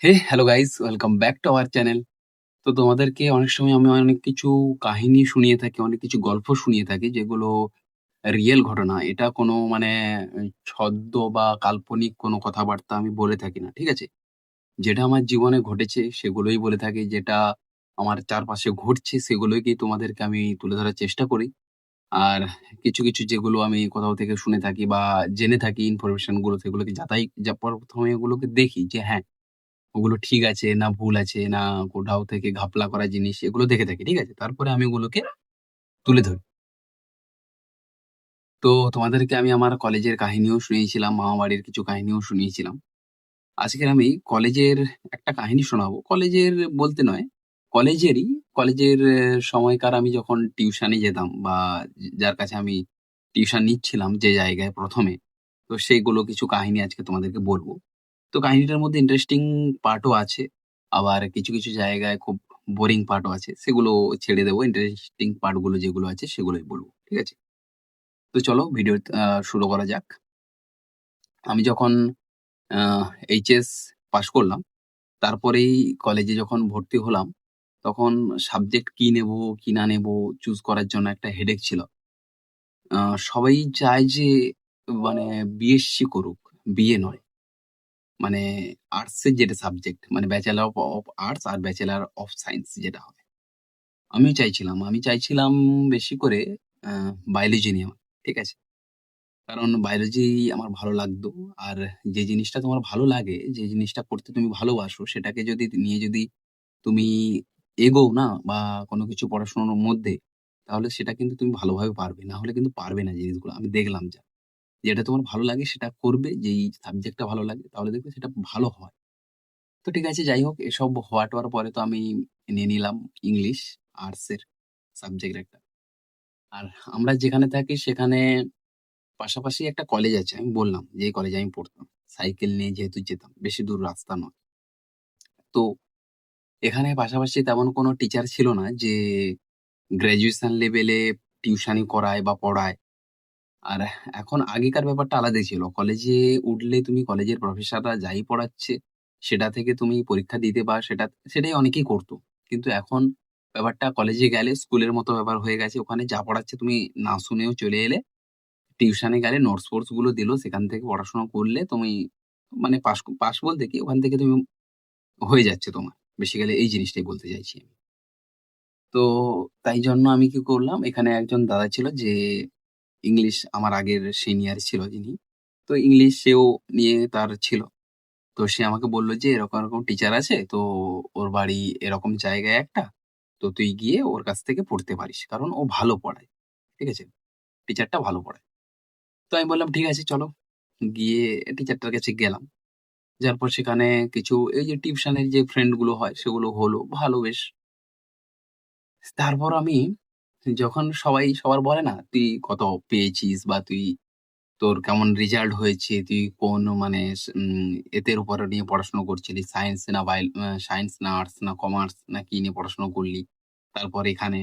Hey hello guys welcome back to our channel. তো তোমাদেরকে অনেক সময় আমি অনেক কিছু কাহিনী শুনিয়ে থাকি, অনেক কিছু গল্প শুনিয়ে থাকি যেগুলো রিয়েল ঘটনা। এটা কোনো মানে ছদ্ম বা কাল্পনিক কোনো কথাবার্তা আমি বলে থাকি না। ঠিক আছে? যেটা আমার জীবনে ঘটেছে সেগুলোই বলে থাকি। যেটা আমার চারপাশে ঘটছে সেগুলোকেই তোমাদেরকে আমি তুলে ধরার চেষ্টা করি। আর কিছু যেগুলো আমি কোথাও থেকে শুনে থাকি বা জেনে থাকি ইনফরমেশন গুলো সেগুলোকে প্রথমে এগুলোকে দেখি যে হ্যাঁ ওগুলো ঠিক আছে না ভুল আছে না কোথাও থেকে ঘাপলা করা জিনিস এগুলো দেখে থাকি। ঠিক আছে? তারপরে আমি ওগুলোকে তুলে ধরি। তো তোমাদেরকে আমি আমার কলেজের কাহিনীও শুনিয়েছিলাম, মামাবাড়ির কিছু কাহিনীও শুনিয়েছিলাম। আজকের আমি কলেজের একটা কাহিনী শোনাবো। কলেজের বলতে নয়, কলেজেরই কলেজের সময়কার আমি যখন টিউশনে যেতাম বা যার কাছে আমি টিউশন নিচ্ছিলাম যে জায়গায় ১ম এ, তো সেইগুলো কিছু কাহিনী আজকে তোমাদেরকে বলব। তো কাহিনীটার মধ্যে ইন্টারেস্টিং পার্টও আছে। আবার কিছু জায়গায় খুব বোরিং পার্টও আছে। সেগুলো ছেড়ে দেব। ইন্টারেস্টিং পার্ট গুলো যেগুলো আছে সেগুলোই বলব। ঠিক আছে? তো চলো ভিডিও শুরু করা যাক। আমি যখন আ এইচএস পাস করলাম, তারপরেই কলেজে যখন ভর্তি হলাম, তখন সাবজেক্ট কি নেবো, কি না নেবো চুজ করার জন্য একটা হেডেক ছিল। আ সবাই চায় যে মানে বিএসসি করুক, বিএ নয়। মানে আর্টস এর যেটা সাবজেক্ট মানে ব্যাচেলর অফ আর্টস আর ব্যাচেলর অফ সায়েন্স যেটা হয়। আমি চাইছিলাম বেশি করে আ বায়োলজি নেওয়া। ঠিক আছে? কারণ বায়োলজি আমার ভালো লাগতো। আর যে জিনিসটা তোমার ভালো লাগে, যে জিনিসটা করতে তুমি ভালোবাসো সেটাকে যদি তুমি এগোও না বা কোনো কিছু পড়াশোনার মধ্যে, তাহলে সেটা কিন্তু তুমি ভালোভাবে পারবে। না হলে কিন্তু পারবে না জিনিসগুলো। আমি দেখলাম যা। যেটা তোমার ভালো লাগে সেটা করবে, যেই সাবজেক্টটা ভালো লাগে তাহলে দেখবে সেটা ভালো হয়। তো ঠিক আছে যাই হোক এসব হওয়ার পরে তো আমি নিয়ে নিলাম ইংলিশ, আর্টসের সাবজেক্ট একটা। আর আমরা যেখানে থাকি সেখানে পাশাপাশি একটা কলেজ আছে। আমি বললাম যে এই কলেজে আমি পড়তাম। সাইকেল নিয়ে যেহেতু যেতাম, বেশি দূর রাস্তা নয়। তো এখানে পাশাপাশি তেমন কোনো টিচার ছিল না যে গ্র্যাজুয়েশন লেভেলে টিউশনি করায় বা পড়ায়। আর এখন আগেকার ব্যাপারটা আলাদাই ছিল। কলেজে উঠলে তুমি কলেজের প্রফেসররা যাই পড়াচ্ছে, সেটা থেকে তুমি পরীক্ষা দিতে বা সেটাই অনেকেই করত। কিন্তু এখন ব্যাপারটা কলেজে গেলে স্কুলের মতো ব্যাপার হয়ে গেছে। ওখানে যা পড়াচ্ছে তুমি না শুনেও চলে এলে। টিউশনে গেলে নোটস ফোটস গুলো দিল, সেখান থেকে পড়াশোনা করলে তুমি মানে পাস বলতে কি ওখান থেকে তুমি হয়ে যাচ্ছে তোমার। বেসিক্যালি এই জিনিসটাই বলতে চাইছি আমি। তো তাই জন্য আমি কি করলাম, এখানে একজন দাদা ছিল যে ইংলিশ আমার আগের সিনিয়র ছিল যিনি। তো ইংলিশ সেও নিয়ে তার ছিল। তো সে আমাকে বলল যে, "এরকম টিচার আছে। তো ওর বাড়ি এরকম জায়গায় একটা। তো তুই গিয়ে ওর কাছ থেকে পড়তে পারিস। কারণ ও ভালো পড়ায়।" ঠিক আছে? টিচারটা ভালো পড়ায়। তো আমি বললাম, "ঠিক আছে চলো।" গিয়ে টিচারটার কাছে গেলাম। যার পর সেখানে কিছু এই যে টিউশনের যে ফ্রেন্ড গুলো হয় সেগুলো হলো। ভালো বেশ। তারপর আমি যখন সবাই সবার বলে না, "তুই কত পেয়েছিস বা তুই তোর কেমন রেজাল্ট হয়েছে? তুই কোন মানে এতের উপরে নিয়ে পড়াশোনা করছিলি? সায়েন্স না আর্টস না কমার্স না কি নিয়ে পড়াশোনা করলি? তারপর এখানে"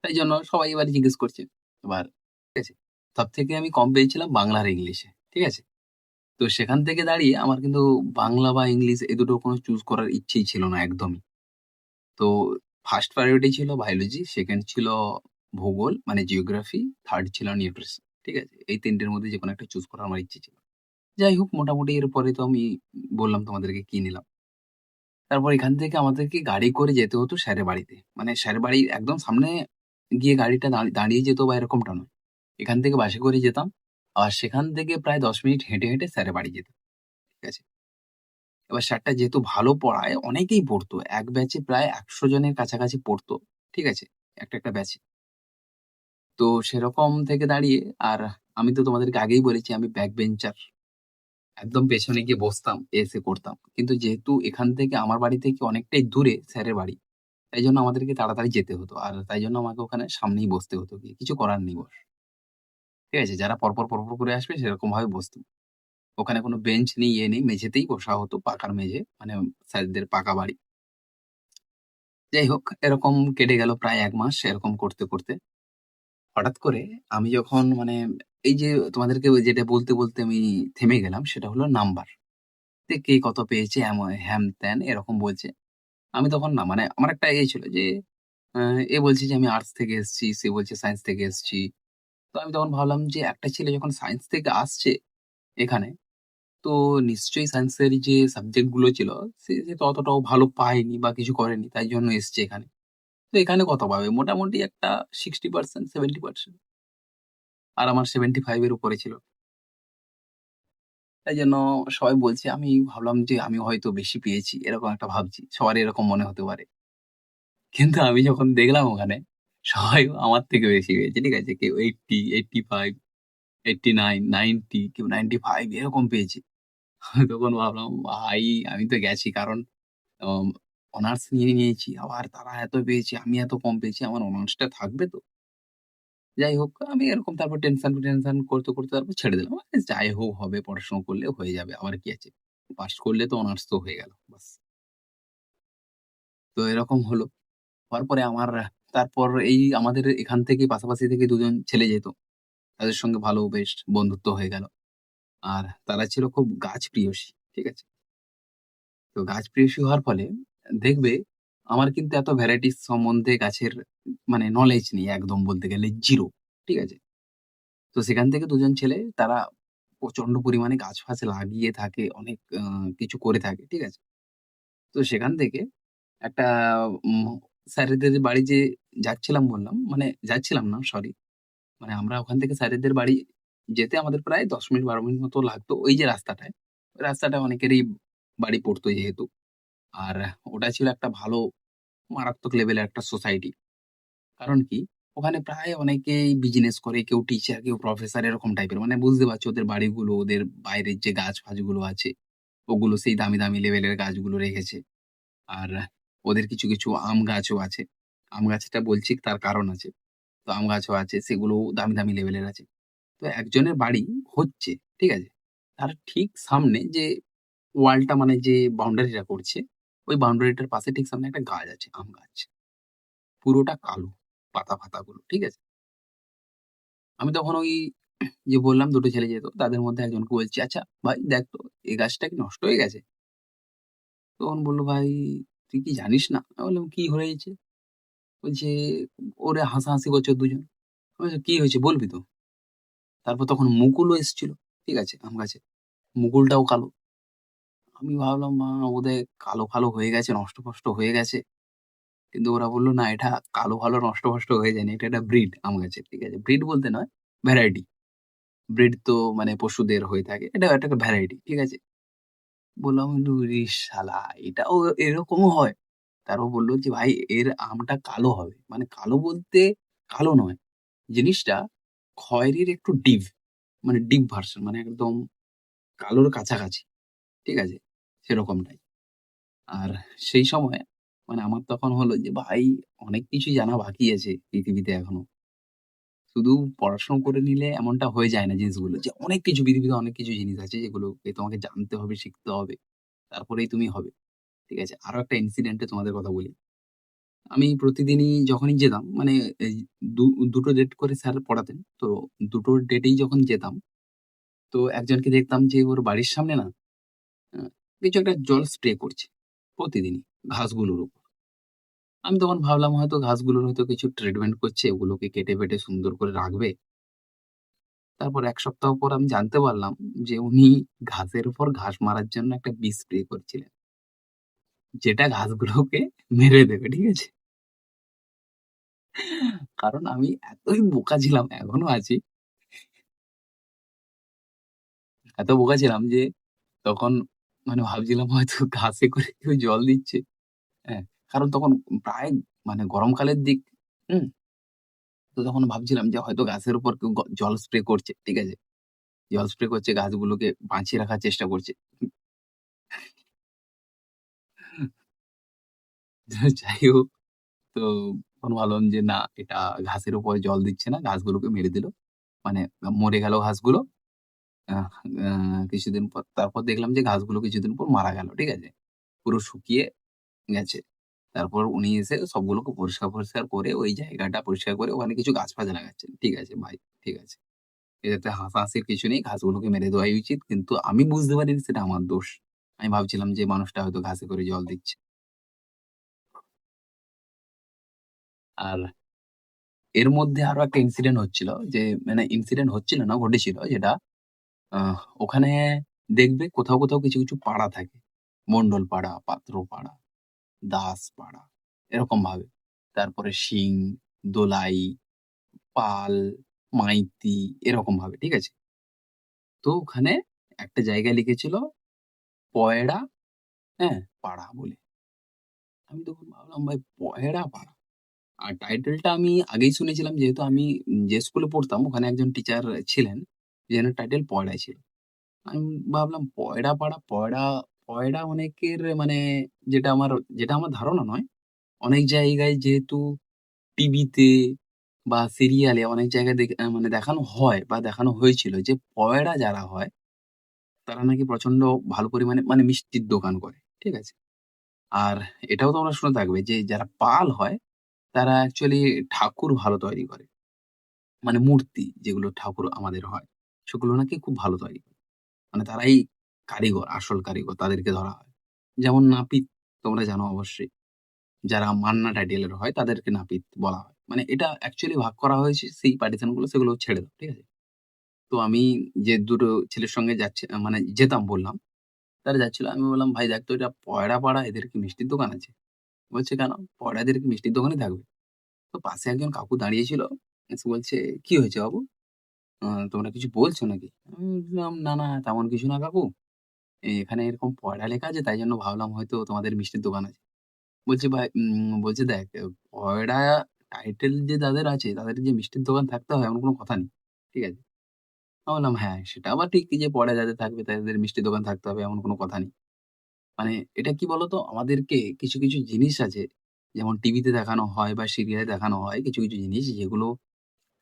তাই জন্য সবাই এবার জিজ্ঞেস করছে। এবার ঠিক আছে? সবথেকে আমি কম পেয়েছিলাম বাংলা আর ইংলিশে। ঠিক আছে? তো সেখান থেকে দাঁড়িয়ে আমার কিন্তু বাংলা বা ইংলিশ এ দুটোর কোনো চুজ করার ইচ্ছেই ছিল না একদমই। তো ফার্স্ট প্রায়োরিটি ছিল বায়োলজি, সেকেন্ড ছিল ভূগোল মানে জিওগ্রাফি, থার্ড ছিল নিউট্রিশন। ঠিক আছে? এই ৩ টের মধ্যে যেকোনো একটা চুজ করার আমার ইচ্ছে ছিল। যাই হোক মোটামুটি এরপরে তো আমি বললাম তোমাদেরকে কি নিলাম। তারপর এখান থেকে আমাদেরকে গাড়ি করে যেতে হতো স্যারের বাড়িতে। মানে স্যারের বাড়ির একদম সামনে গিয়ে গাড়িটা দাঁড়িয়ে যেত বা এরকমটা নয়। এখান থেকে বাসে করে যেতাম। আর সেখান থেকে প্রায় ১০ মিনিট হেঁটে স্যারের বাড়ি যেতাম। ঠিক আছে? এবার স্যারটা যেহেতু ভালো পড়ায় অনেকেই পড়তো। এক ব্যাচে প্রায় ১০০ জনের কাছাকাছি পড়তো। ঠিক আছে? একটা ব্যাচে। তো সেরকম থেকে দাঁড়িয়ে আর আমি তো তোমাদেরকে আগেই বলেছি আমি ব্যাক বেঞ্চার। একদম পেছনে গিয়ে বসতাম, এসে করতাম। কিন্তু যেহেতু এখান থেকে আমার বাড়ি থেকে অনেকটাই দূরে স্যারের বাড়ি, তাই জন্য আমাদেরকে তাড়াতাড়ি যেতে হতো। আর তাই জন্য আমাকে ওখানে সামনেই বসতে হতো গিয়ে। কিছু করার নেই বস। ঠিক আছে? যারা পরপর করে আসবে সেরকমভাবে বসতাম। ওখানে কোনো বেঞ্চ নেই, ইয়ে নেই, মেঝেতেই বসা হতো, পাকার মেঝে। মানে স্যারদের পাকা বাড়ি। যাই হোক এরকম কেটে গেল প্রায় ১ মাস এরকম করতে। হঠাৎ করে আমি যখন মানে এই যে তোমাদেরকে ওই যেটা বলতে আমি থেমে গেলাম সেটা হলো নাম্বার। কে কত পেয়েছে হ্যান-ত্যান এরকম বলছে। আমি তখন না মানে আমার একটা ছিল যে আ এ বলছে যে আমি আর্টস থেকে এসেছি, সে বলছে সায়েন্স থেকে এসেছি। তো আমি তখন ভাবলাম যে একটা ছেলে যখন সায়েন্স থেকে আসছে এখানে, তো নিশ্চয়ই সায়েন্সের যে সাবজেক্ট গুলো ছিল সে তো অতটাও ভালো পায়নি বা কিছু করেনি। তাই জন্য এসছে এখানে। তো এখানে কত পাবে? মোটামুটি একটা 60% 70% আর আমার 75 এর উপরে ছিল। তাই জন্য সবাই বলছে আমি ভাবলাম যে আমি হয়তো বেশি পেয়েছি। এরকম একটা ভাবছি। সবারই এরকম মনে হতে পারে। কিন্তু আমি যখন দেখলাম ওখানে সবাই আমার থেকে বেশি পেয়েছে। ঠিক আছে? কেউ 80, 85, 89, 90 কেউ 95 এরকম পেয়েছে। আমি তখন ভাবলাম ভাই আমি তো গেছি। কারণ অম অনার্স নিয়ে নিয়েছি। আবার তারা এত পেয়েছে, আমি এত কম পেয়েছি। আমার অনার্সটা থাকবে তো? যাই হোক আমি এরকম তারপর টেনশন করতে তারপর ছেড়ে দিলাম। যাই হোক হবে পড়াশোনা করলে হয়ে যাবে। আবার কি আছে? পাস করলে তো অনার্স তো হয়ে গেল। বাস। তো এরকম হলো। হওয়ার পরে তারপর এই আমাদের এখান থেকে পাশাপাশি থেকে ২ জন ছেলে যেত। তাদের সঙ্গে ভালো বেশ বন্ধুত্ব হয়ে গেল। আর তারা ছিল খুব গাছ প্রিয়সী। ঠিক আছে? তো গাছ প্রিয়সী হওয়ার ফলে দেখবে আমার কিন্তু এত ভ্যারাইটিস সম্বন্ধে গাছের মানে নলেজ নেই একদম বলতে গেলে 0 ঠিক আছে? তো সেখান থেকে ২ জন ছেলে তারা প্রচন্ড পরিমাণে গাছ-ফাছ লাগিয়ে থাকে, অনেক কিছু করে থাকে। ঠিক আছে? তো সেখান থেকে একটা উম স্যারেদের বাড়ি যে যাচ্ছিলাম বললাম, মানে যাচ্ছিলাম না সরি। মানে আমরা ওখান থেকে স্যারেদের বাড়ি যেতে আমাদের প্রায় ১০ মিনিট ১২ মিনিট মতো লাগতো। ওই যে রাস্তাটায়, ওই রাস্তাটায় অনেকেরই বাড়ি পড়তো যেহেতু। আর ওটা ছিল একটা ভালো মারাত্মক লেভেলের একটা সোসাইটি। কারণ কি? ওখানে প্রায় অনেকেই বিজনেস করে, কেউ টিচার, কেউ প্রফেসর এরকম টাইপের। মানে বুঝতে পারছো ওদের বাড়িগুলো, ওদের বাইরের যে গাছ-ফাছগুলো আছে, ওগুলো সেই দামি লেভেলের গাছগুলো রেখেছে। আর ওদের কিছু আম গাছও আছে। আম গাছটা বলছি তার কারণ আছে। তো আম গাছও আছে, সেগুলোও দামি লেভেলের আছে। তো একজনের বাড়ি হচ্ছে, ঠিক আছে? তার ঠিক সামনে যে ওয়ালটা মানে যে বাউন্ডারিটা করছে, ওই বাউন্ডারিটার পাশে ঠিক সামনে একটা গাছ আছে, আম গাছ। পুরোটা কালো পাতা-ফাতাগুলো, ঠিক আছে? আমি তখন ওই যে বললাম ২ টো ছেলে যেত, তাদের মধ্যে একজনকে বলছি, "আচ্ছা ভাই দেখ তো এই গাছটা কি নষ্ট হয়ে গেছে?" তখন বলল, "ভাই তুই কি জানিস না?" আমি বললাম, "কি হয়েছে?" বলছে, ওরা হাসাহাসি করছে ২ জন। আমি বলছি, "কি হয়েছে বলবি তো?" তারপর তখন মুকুলও এসেছিল, ঠিক আছে? আম গাছে। মুকুলটাও কালো। আমি ভাবলাম বোধহয় কালো হয়ে গেছে, নষ্ট-ফষ্ট হয়ে গেছে। কিন্তু ওরা বলল, "না এটা কালো-ফালো নষ্ট-ফষ্ট হয়ে যায়নি। এটা একটা ব্রিড আম গাছের।" ঠিক আছে? ব্রিড বলতে নয়, ভ্যারাইটি। ব্রিড তো মানে পশুদের হয়ে থাকে। এটা একটা ভ্যারাইটি। ঠিক আছে? বললাম, "ওরে শালা! এটাও এরকমও হয়?" তারপর বলল যে, "ভাই এর আমটা কালো হবে।" মানে কালো বলতে কালো নয়। জিনিসটা খয়েরির একটু ডিপ, মানে ডিপ ভার্সন মানে একদম কালোর কাছাকাছি। ঠিক আছে? সেরকমটাই। আর সেই সময় মানে আমার তখন হলো যে ভাই অনেক কিছুই জানা বাকি আছে পৃথিবীতে এখনো। শুধু পড়াশোনা করে নিলে এমনটা হয়ে যায় না জিনিসগুলো। যে অনেক কিছু পৃথিবীতে অনেক কিছু জিনিস আছে যেগুলোকে তোমাকে জানতে হবে, শিখতে হবে। তারপরেই তুমি হবে। ঠিক আছে? আরো একটা ইনসিডেন্ট এ তোমাদের কথা বলি। আমি প্রতিদিনই যখনই যেতাম মানে এই দু দুটো ডেট করে স্যার পড়াতেন। তো দুটো ডেটেই যখন যেতাম, তো একজনকে দেখতাম যে ওর বাড়ির সামনে না আ কিছু একটা জল স্প্রে করছে প্রতিদিনই ঘাসগুলোর উপর। আমি তখন ভাবলাম হয়তো ঘাসগুলোর হয়তো কিছু ট্রিটমেন্ট করছে, ওগুলোকে কেটে-বেটে সুন্দর করে রাখবে। তারপর ১ সপ্তাহ পর আমি জানতে পারলাম যে উনি ঘাসের উপর ঘাস মারার জন্য একটা বিষ স্প্রে করছিলেন। যেটা ঘাসগুলোকে মেরে দেবে। ঠিক আছে? কারণ আমি এতই বোকা ছিলাম, এখনো আছি। এত বোকা ছিলাম যে তখন মানে ভাবছিলাম হয়তো ঘাসে করে কেউ জল দিচ্ছে। হ্যাঁ? কারণ তখন প্রায় মানে গরমকালের দিক। হুম? তো তখন ভাবছিলাম যে হয়তো গাছের উপর কেউ জল স্প্রে করছে। ঠিক আছে? জল স্প্রে করছে, গাছগুলোকে বাঁচিয়ে রাখার চেষ্টা করছে। যাই হোক, তো তখন ভাবলাম যে না এটা ঘাসের উপরে জল দিচ্ছে না, ঘাসগুলোকে মেরে দিল। মানে মরে গেল ঘাসগুলো। আহ আ কিছুদিন পর তারপর দেখলাম যে ঘাসগুলো কিছুদিন পর মারা গেল। ঠিক আছে? পুরো শুকিয়ে গেছে। তারপর উনি এসে সবগুলোকে পরিষ্কার-ফরিষ্কার করে ওই জায়গাটা পরিষ্কার করে ওখানে কিছু গাছ-ফাছ লাগাচ্ছেন। ঠিক আছে ভাই, ঠিক আছে। এটাতে হাসাহাসির কিছু নেই। ঘাসগুলোকে মেরে দেওয়াই উচিত। কিন্তু আমি বুঝতে পারিনি সেটা আমার দোষ। আমি ভাবছিলাম যে মানুষটা হয়তো ঘাসে করে জল দিচ্ছে। আর এর মধ্যে আরো একটা ইনসিডেন্ট হচ্ছিল যে মানে ইনসিডেন্ট হচ্ছিল না, ঘটেছিল যেটা ওখানে দেখবে কোথাও, কোথাও কিছু, কিছু পাড়া থাকে। মন্ডল পাড়া, পাত্র পাড়া, দাস পাড়া এরকম ভাবে। তারপরে সিং, দোলাই, পাল, মাইতি এরকম ভাবে। ঠিক আছে? তো ওখানে একটা জায়গায় লিখেছিল পয়ড়া, হ্যাঁ? পাড়া বলে। আমি তখন ভাবলাম ভাই পয়ড়া পাড়া। আর টাইটেলটা আমি আগেই শুনেছিলাম যেহেতু আমি যে স্কুলে পড়তাম ওখানে একজন টিচার ছিলেন, যেনার টাইটেল পয়ড়াই ছিল। আমি ভাবলাম পয়ড়া পাড়া, পয়ড়া অনেকের মানে যেটা আমার যেটা আমার ধারণা নয়, অনেক জায়গায় যেহেতু টিভিতে বা সিরিয়ালে অনেক জায়গায় মানে দেখানো হয় বা দেখানো হয়েছিল যে পয়ড়া যারা হয়, তারা নাকি প্রচন্ড ভালো পরিমাণে মানে মিষ্টির দোকান করে। ঠিক আছে? আর এটাও তোমরা শুনে থাকবে যে যারা পাল হয়, তারা অ্যাকচুয়ালি ঠাকুর ভালো তৈরি করে। মানে মূর্তি যেগুলো ঠাকুর আমাদের হয়, সেগুলো নাকি খুব ভালো তৈরি করে। মানে তারাই কারিগর, আসল কারিগর তাদেরকে ধরা হয়। যেমন নাপিত তোমরা জানো অবশ্যই। যারা মান্না টাইটেলের হয় তাদেরকে নাপিত বলা হয়। মানে এটা অ্যাকচুয়ালি ভাগ করা হয়েছে সেই পার্টিশন গুলো সেগুলো ছেড়ে দাও। ঠিক আছে? তো আমি যে ২ টো ছেলের সঙ্গে মানে যেতাম বললাম, তারা যাচ্ছিল। আমি বললাম, "ভাই দেখ তো এটা পয়ড়া পাড়া এদের কি মিষ্টির দোকান আছে?" বলছে, "কেন? পয়ড়াদের কি মিষ্টির দোকানই থাকবে?" তো পাশে একজন কাকু দাঁড়িয়ে ছিল। এসে বলছে, "কি হয়েছে বাবু? তোমরা কিছু বলছো নাকি?" আমি বললাম, "না, না তেমন কিছু না কাকু। এখানে এরকম পয়ড়া লেখা আছে তাই জন্য ভাবলাম হয়তো তোমাদের মিষ্টির দোকান আছে।" বলছে, "ভাই" বলছে, "দেখ পয়ড়া টাইটেল যে যাদের আছে তাদের যে মিষ্টির দোকান থাকতে হয় এমন কোনো কথা নেই। ঠিক আছে?" আমি বললাম, "হ্যাঁ, সেটা আবার ঠিক যে পয়ড়া যাদের থাকবে তাদের মিষ্টির দোকান থাকতে হবে এমন কোনো কথা নেই।" মানে এটা কি বলতো? আমাদেরকে কিছু, কিছু জিনিস আছে যেমন টিভিতে দেখানো হয় বা সিরিয়ালে দেখানো হয় কিছু, কিছু জিনিস যেগুলো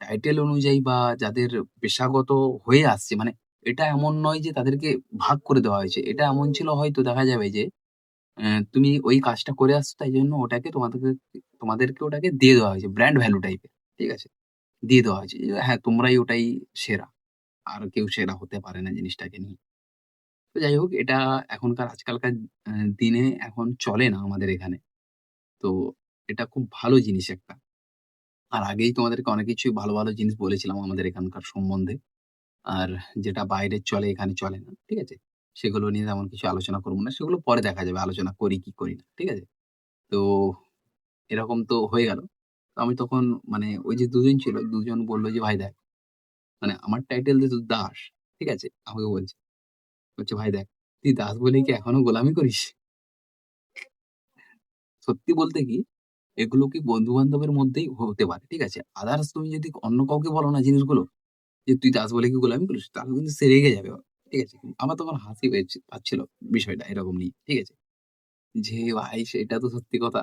টাইটেল অনুযায়ী বা যাদের পেশাগত হয়ে আসছে মানে এটা এমন নয় যে তাদেরকে ভাগ করে দেওয়া হয়েছে। এটা এমন ছিল হয়তো দেখা যাবে যে তুমি ওই কাজটা করে আসছো তাই জন্য ওটাকে তোমাদেরকে ওটাকে দিয়ে দেওয়া হয়েছে। ব্র্যান্ড ভ্যালু টাইপের। ঠিক আছে? দিয়ে দেওয়া হয়েছে যে হ্যাঁ, তোমরাই ওটাই সেরা। আর কেউ সেরা হতে পারে না জিনিসটাকে নিয়ে। তো যাই হোক এটা আজকালকার দিনে এখন চলে না আমাদের এখানে। তো এটা খুব ভালো জিনিস একটা। আর আগেই তোমাদেরকে অনেক কিছুই ভালো, ভালো জিনিস বলেছিলাম আমাদের এখানকার সম্বন্ধে। আর যেটা বাইরে চলে এখানে চলে না। ঠিক আছে? সেগুলো নিয়ে তেমন কিছু আলোচনা করব না। সেগুলো পরে দেখা যাবে আলোচনা করি কি করি না। ঠিক আছে? তো এরকম তো হয়ে গেল। তো আমি তখন মানে ওই যে ২ জন ছিল, ২ জন বলল যে, "ভাই দেখ" মানে আমার টাইটেল যেহেতু দাস। ঠিক আছে? আমাকে বলছে। বলছে, "ভাই দেখ, তুই দাস বলেই কি এখনো গোলামি করিস?" সত্যি বলতে কি এগুলো কি বন্ধু-বান্ধবের মধ্যেই হতে পারে। ঠিক আছে? আদারস তুমি যদি অন্য কাউকে বলো না জিনিসগুলো যে, "তুই দাস বলে কি গোলামি করিস?" তাহলে কিন্তু সে রেগে যাবে। ঠিক আছে? আমার তখন হাসি পাচ্ছিল বিষয়টা এরকম নিয়ে। ঠিক আছে? যে ভাই সেটা তো সত্যি কথা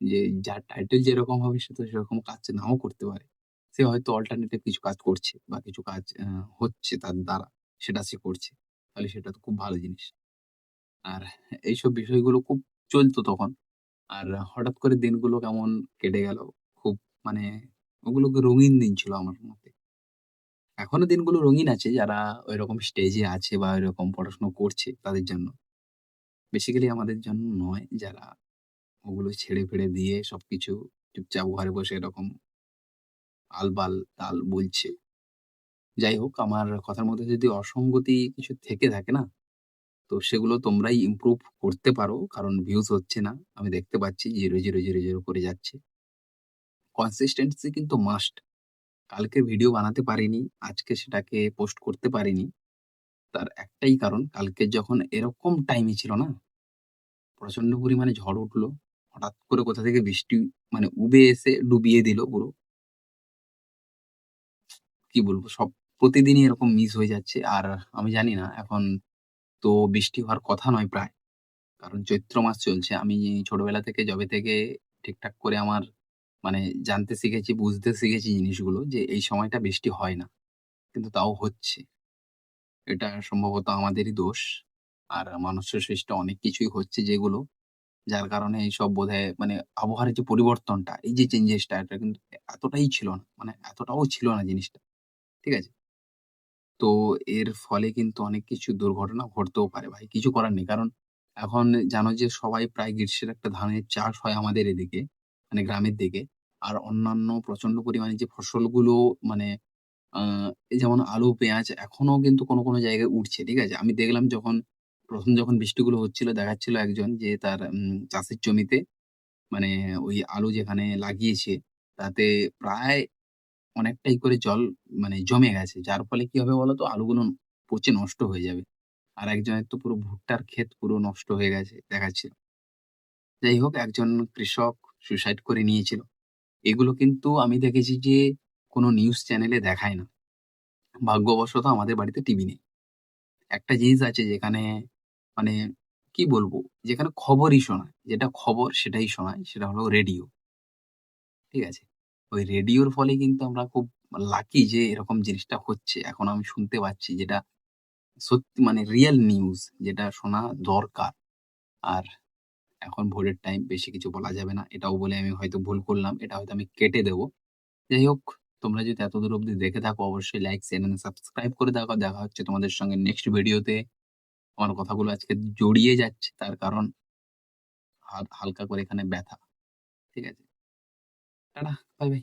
যে যার টাইটেল যেরকম হবে সে তো সেরকম কাজ নাও করতে পারে। সে হয়তো অল্টারনেটিভ কিছু কাজ করছে বা কিছু কাজ হচ্ছে তার দ্বারা সেটা সে করছে। তাহলে সেটা তো খুব ভালো জিনিস। আর এইসব বিষয়গুলো খুব চলতো তখন। আর হঠাৎ করে দিনগুলো কেমন কেটে গেল। খুব মানে ওগুলোকে রঙিন দিন ছিল আমার মতে। এখনো দিনগুলো রঙিন আছে যারা ঐরকম স্টেজে আছে বা ঐরকম পড়াশোনা করছে তাদের জন্য। বেসিক্যালি আমাদের জন্য নয় যারা ওগুলো ছেড়ে ফেড়ে দিয়ে সবকিছু চুপচাপ ঘরে বসে এরকম আলবাল তাল বলছে। যাই হোক আমার কথার মধ্যে যদি অসঙ্গতি কিছু থেকে থাকে না, তো সেগুলো তোমরাই ইমপ্রুভ করতে পারো। কারণ ভিউজ হচ্ছে না। আমি দেখতে পাচ্ছি 0, 0, 0, 0 করে যাচ্ছে। কনসিস্টেন্সি কিন্তু মাস্ট। কালকে ভিডিও বানাতে পারিনি, আজকে সেটাকে পোস্ট করতে পারিনি। তার একটাই কারণ কালকে যখন এরকম টাইমে ছিল না, প্রচন্ড পরিমাণে ঝড় উঠলো। হঠাৎ করে কোথা থেকে বৃষ্টি মানে উবে এসে ডুবিয়ে দিল পুরো। কি বলবো? প্রতিদিনই এরকম মিস হয়ে যাচ্ছে। আর আমি জানি না এখন তো বৃষ্টি হওয়ার কথা নয় প্রায়। কারণ চৈত্র মাস চলছে। আমি ছোটবেলা থেকে যবে থেকে ঠিকঠাক করে আমার মানে জানতে শিখেছি, বুঝতে শিখেছি জিনিসগুলো যে এই সময়টা বৃষ্টি হয় না। কিন্তু তাও হচ্ছে। এটা সম্ভবত আমাদেরই দোষ। আর মানুষের সৃষ্ট অনেক কিছুই হচ্ছে যেগুলো, যার কারণে এইসব বোধহয় মানে আবহাওয়ার যে পরিবর্তনটা, এই যে চেঞ্জেসটা এটা কিন্তু এতটাই ছিল না। মানে এতটাও ছিল না জিনিসটা। ঠিক আছে? তো এর ফলে কিন্তু অনেক কিছু দুর্ঘটনা ঘটতেও পারে ভাই। কিছু করার নেই। কারণ এখন জানো যে সবাই প্রায় গ্রীষ্মের একটা ধানের চাষ হয় আমাদের এদিকে, মানে গ্রামের দিকে। আর অন্যান্য প্রচন্ড পরিমাণে যে ফসলগুলো মানে আ এই যেমন আলু, পেঁয়াজ এখনো কিন্তু কোনো জায়গায় উঠছে। ঠিক আছে? আমি দেখলাম যখন বৃষ্টিগুলো হচ্ছিল দেখাচ্ছিল একজন যে তার চাষের জমিতে মানে ওই আলু যেখানে লাগিয়েছে তাতে প্রায় অনেকটাই করে জল মানে জমে গেছে। যার ফলে কি হবে বলতো? আলুগুলো পচে নষ্ট হয়ে যাবে। আর একজনের তো পুরো ভুট্টার ক্ষেত পুরো নষ্ট হয়ে গেছে দেখাচ্ছিল। যাই হোক একজন কৃষক সুসাইড করে নিয়েছিল। এগুলো কিন্তু আমি দেখেছি যে কোনো নিউজ চ্যানেলে দেখায় না। ভাগ্যবশত আমাদের বাড়িতে টিভি নেই। একটা জিনিস আছে যেখানে মানে কি বলবো? যেখানে খবরই শোনায়। যেটা খবর সেটাই শোনায়। সেটা হলো রেডিও। ঠিক আছে? ওই রেডিওর ফলে কিন্তু আমরা খুব লাকি যে এরকম জিনিসটা হচ্ছে। এখন আমি শুনতে পাচ্ছি যেটা সত্যি মানে রিয়াল নিউজ যেটা শোনা দরকার। আর এখন ভোরের টাইম বেশি কিছু বলা যাবে না। এটাও বলে আমি হয়তো ভুল করলাম। এটা হয়তো আমি কেটে দেব। যাই হোক তোমরা যদি এতদূর অব্দি দেখে থাকো অবশ্যই লাইক, শেয়ার এন্ড সাবস্ক্রাইব করে দেখো। দেখা হচ্ছে তোমাদের সঙ্গে নেক্সট ভিডিওতে। আমার কথাগুলো আজকে জড়িয়ে যাচ্ছে তার কারণ হালকা করে এখানে ব্যথা। ঠিক আছে? Tata, bye, by.